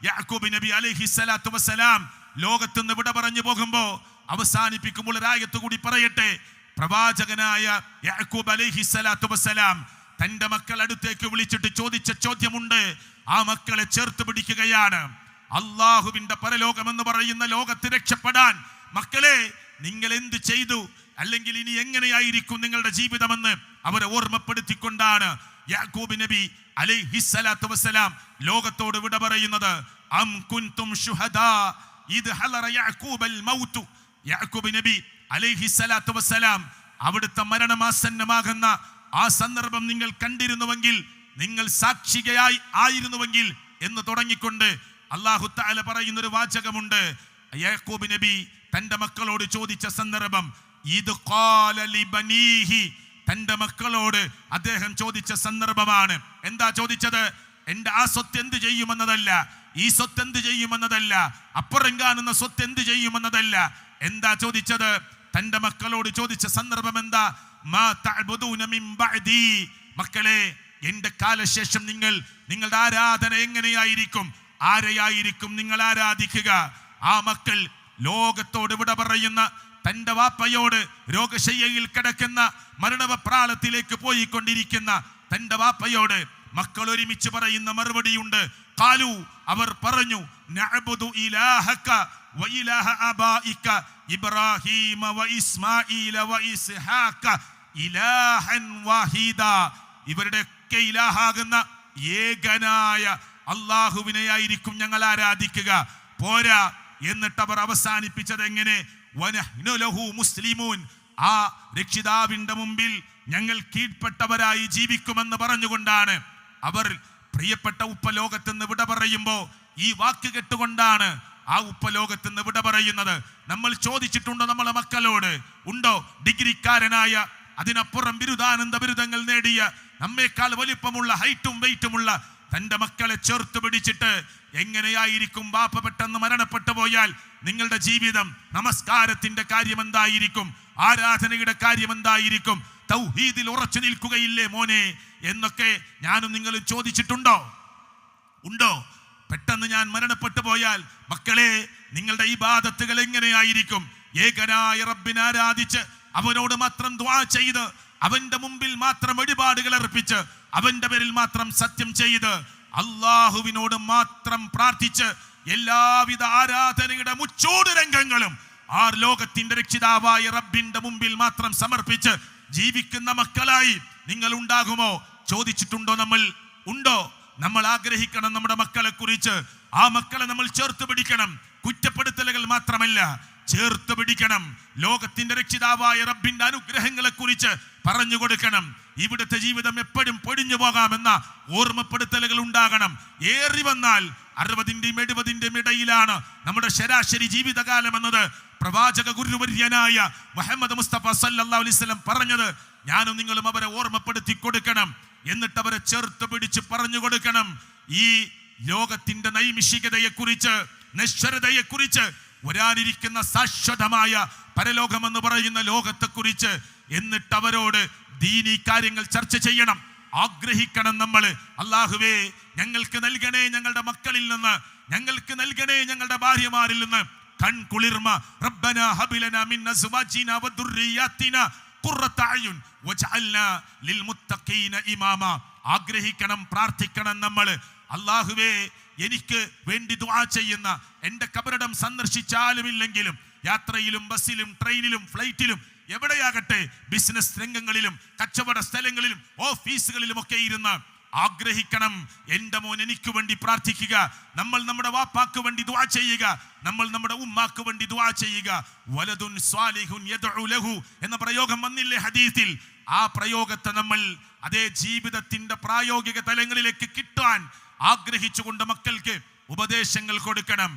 യാക്കൂബ് നബി അലൈഹിസ്സലാത്തു വസ്സലാം ലോകത്തുനിന്ന് വിട പറഞ്ഞു പോകുമ്പോ അവസാനിപ്പിക്കുമ്പോൾ ഒരായത്ത് കൂടി പറയട്ടെ. പ്രവാചകനായ യാക്കൂബ് അലൈഹിസ്സലാത്തു വസ്സലാം തന്റെ മക്കൾ അടുത്തേക്ക് വിളിച്ചിട്ട് ചോദിച്ച ചോദ്യമുണ്ട്. ആ മക്കളെ ചേർത്ത് പിടിക്കുകയാണ്. അള്ളാഹുവിന്റെ പരലോകം എന്ന് പറയുന്ന ലോകത്ത് രക്ഷപ്പെടാൻ മക്കളെ നിങ്ങൾ എന്ത് ചെയ്തു, അല്ലെങ്കിൽ ഇനി എങ്ങനെയായിരിക്കും നിങ്ങളുടെ ജീവിതമെന്ന് അവരെ ഓർമ്മപ്പെടുത്തിക്കൊണ്ടാണ് യാക്കൂബ് നബി അലൈഹിസ്സലാത്തു വസ്സലാം ലോകത്തോട് വിട പറയുന്നത്. അം കുൻതും ശുഹദാ ഇദ് ഹലറ യാക്കൂബൽ മൗതു. യാക്കൂബ് നബി അലൈഹിസ്സലാത്തു വസ്സലാം അവിടുത്തെ മരണമാസന്നമാകുന്ന ആ സന്ദർഭം നിങ്ങൾ കണ്ടിരുന്നുവെങ്കിൽ, നിങ്ങൾ സാക്ഷികയായി ആയിരുന്നുവെങ്കിൽ എന്ന് തുടങ്ങിക്കൊണ്ട് അല്ലാഹു തആല പറയുന്നൊരു വാചകമുണ്ട്. യാക്കൂബ് നബി തന്റെ മക്കളോട് ചോദിച്ച സന്ദർഭം, ഇത് ഖാല ലിബനീഹി, തന്റെ മക്കളോട് അദ്ദേഹം ചോദിച്ച സന്ദർഭമാണ്. എന്താ ചോദിച്ചത്? എന്റെ ആ സ്വത്ത് എന്ത് ചെയ്യുമെന്നതല്ല, ഈ സ്വത്ത് എന്ത് ചെയ്യുമെന്നതല്ല, അപ്പുറം കാണുന്ന സ്വത്ത് എന്ത് ചെയ്യുമെന്നതല്ല. എന്താ ചോദിച്ചത്? തന്റെ മക്കളോട് ചോദിച്ച സന്ദർഭം എന്താ? മാ തഅബുദൂന മിൻ ബഅദി, മക്കളെ എന്റെ കാലശേഷം നിങ്ങളുടെ ആരാധന എങ്ങനെയായിരിക്കും, ആരെയായിരിക്കും നിങ്ങൾ ആരാധിക്കുക? ആ മക്കൾ ലോകത്തോട് വിട പറയുന്ന തന്റെ വാപ്പയോട്, രോഗശയ്യയിൽ കിടക്കുന്ന മരണവപ്രാളത്തിലേക്ക് പോയിക്കൊണ്ടിരിക്കുന്ന തന്റെ വാപ്പയോട് മക്കൾ ഒരുമിച്ച് പറയുന്ന മറുപടിയുണ്ട്. ഖാലു, അവർ പറഞ്ഞു, നഅബുദു ഇലാഹക വ ഇലാഹ ആബായിക ഇബ്രാഹീമ വ ഇസ്മാഈല വ ഇസ്ഹാഖ ഇലാഹൻ വാഹിദ. ഇവരുടെയൊക്കെ ഇലാഹാകുന്ന ഏകനായ അല്ലാഹുവിനെയായിരിക്കും ഞങ്ങൾ ആരാധിക്കുക. പോരാ, എന്നിട്ട് അവർ അവസാനിപ്പിച്ചത് എങ്ങനെ? വനഹ്നു ലഹു മുസ്ലിമൂൻ, ആ രക്ഷിതാവിന്റെ മുമ്പിൽ ഞങ്ങൾ കീഴ്പ്പെട്ടവരായി ജീവിക്കുമെന്ന് പറഞ്ഞുകൊണ്ടാണ് അവർ പ്രിയപ്പെട്ട ഉപ്പ ലോകത്തുനിന്ന് വിട പറയുമ്പോ ഈ വാക്ക് കേട്ടുകൊണ്ടാണ് ആ ഉപ്പ ലോകത്തുനിന്ന് വിട പറയുന്നത്. നമ്മൾ ചോദിച്ചിട്ടുണ്ടോ നമ്മളെ മക്കളോട്? ഉണ്ടോ? ഡിഗ്രിക്കാരനായ, അതിനപ്പുറം ബിരുദാനന്ദ ബിരുദങ്ങൾ നേടിയ, നമ്മേക്കാൾ വലിപ്പമുള്ള ഹൈറ്റും വെയിറ്റുമുള്ള തന്റെ മക്കളെ ചേർത്ത് പിടിച്ചിട്ട് എങ്ങനെയായിരിക്കും ബാപ്പ പെട്ടെന്ന് മരണപ്പെട്ടു പോയാൽ നിങ്ങളുടെ ജീവിതം? നമസ്കാരത്തിന്റെ കാര്യം എന്തായിരിക്കും? ആരാധനയുടെ കാര്യം എന്തായിരിക്കും? തൗഹീദിൽ ഉറച്ചു നിൽക്കുകയില്ലേ മോനെ എന്നൊക്കെ ഞാനും നിങ്ങളും ചോദിച്ചിട്ടുണ്ടോ? ഉണ്ടോ? പെട്ടെന്ന് ഞാൻ മരണപ്പെട്ടു പോയാൽ മക്കളെ നിങ്ങളുടെ ഇബാദത്തുകൾ എങ്ങനെയായിരിക്കും? ഏകനായ റബ്ബിനെ ആരാധിച്ച് അവനോട് മാത്രം ദുആ ചെയ്ത് അവന്റെ മുമ്പിൽ മാത്രം വഴിപാടുകൾ അർപ്പിച്ച് അവന്റെ പേരിൽ മാത്രം സത്യം ചെയ്ത് അള്ളാഹുവിനോട് മാത്രം പ്രാർത്ഥിച്ച് എല്ലാവിധ ആരാധനയുടെ മുച്ചൂട് രംഗങ്ങളും ആ ലോകത്തിന്റെ രക്ഷിതാവായ റബ്ബിന്റെ മുമ്പിൽ മാത്രം സമർപ്പിച്ച് ജീവിക്കുന്ന മക്കളായി നിങ്ങൾ ഉണ്ടാകുമോ? ചോദിച്ചിട്ടുണ്ടോ നമ്മൾ? ഉണ്ടോ? നമ്മൾ ആഗ്രഹിക്കണം നമ്മുടെ മക്കളെ കുറിച്ച്. ആ മക്കളെ നമ്മൾ ചേർത്ത് പിടിക്കണം. കുറ്റപ്പെടുത്തലുകൾ മാത്രമല്ല, ചേർത്ത് പിടിക്കണം. ലോകത്തിന്റെ രക്ഷിതാവായ റബ്ബിന്റെ അനുഗ്രഹങ്ങളെ കുറിച്ച് പറഞ്ഞു കൊടുക്കണം. ഇവിടുത്തെ ജീവിതം എപ്പോഴും പൊടിഞ്ഞു പോകാമെന്ന ഓർമ്മപ്പെടുത്തലുകൾ ഉണ്ടാകണം. ഏറി വന്നാൽ 60-ന്റെയും 70-ന്റെയും ഇടയിലാണ് നമ്മുടെ ശരാശരി ജീവിതകാലം എന്നത് പ്രവാചക ഗുരുവര്യനായ മുഹമ്മദ് മുസ്തഫ സല്ലല്ലാഹു അലൈഹി വസല്ലം പറഞ്ഞത് ഞാനും നിങ്ങളും അവരെ ഓർമ്മപ്പെടുത്തി കൊടുക്കണം. എന്നിട്ട് അവരെ ചേർത്ത് പിടിച്ച് പറഞ്ഞു കൊടുക്കണം ഈ ലോകത്തിന്റെ നൈമിഷികതയെക്കുറിച്ച്, നശ്വരതയെക്കുറിച്ച്, വരാനിരിക്കുന്ന ശാശ്വതമായ പരലോകമെന്ന് പറയുന്ന ലോകത്തെക്കുറിച്ച്. എന്നിട്ട് അവരോട് ദീനീ കാര്യങ്ങൾ ചർച്ച ചെയ്യണം, ആഗ്രഹിക്കണം നമ്മൾ. അല്ലാഹുവേ, ഞങ്ങൾക്ക് നൽകണേ ഞങ്ങളുടെ മക്കളിൽ നിന്ന്, ഞങ്ങൾക്ക് നൽകണേ ഞങ്ങളുടെ ഭാര്യമാരിൽ നിന്ന് കൺകുളിർമ. റബ്ബനാ ഹബ് ലനാ മിൻ അസ്വാജിനാ വദുർരിയാത്തിനാ ഖുർറത അയുൻ വജഅൽനാ ലിൽമുത്തഖീന ഇമാമ. ആഗ്രഹിക്കണം, പ്രാർത്ഥിക്കണം നമ്മൾ. അല്ലാഹുവേ, എനിക്ക് വേണ്ടി ദുആ ചെയ്യുന്ന, എൻ്റെ കബറിടം സന്ദർശിച്ചാലും ഇല്ലെങ്കിലും യാത്രയിലും ബസ്സിലും ട്രെയിനിലും ഫ്ലൈറ്റിലും എവിടെയാകട്ടെ, ബിസിനസ് രംഗങ്ങളിലും കച്ചവട സ്ഥലങ്ങളിലും ഓഫീസുകളിലും ഒക്കെ ഇരുന്ന് ആഗ്രഹിക്കണം, എൻ്റെ മോൻ എനിക്ക് വേണ്ടി പ്രാർത്ഥിക്കുക. നമ്മൾ നമ്മുടെ വാപ്പാക്ക് വേണ്ടി ദുആ ചെയ്യുക, നമ്മൾ നമ്മുടെ ഉമ്മാക്ക് വേണ്ടി ദുആ ചെയ്യുക. വലദുൻ സ്വാലിഹുൻ യദ്ഉ ലഹു എന്ന പ്രയോഗം വന്നില്ലേ ഹദീസിൽ? ആ പ്രയോഗത്തെ നമ്മൾ അതേ ജീവിതത്തിന്റെ പ്രായോഗിക തലങ്ങളിലേക്ക് കിട്ടാൻ ആഗ്രഹിച്ചുകൊണ്ട് മക്കൾക്ക് ഉപദേശങ്ങൾ കൊടുക്കണം.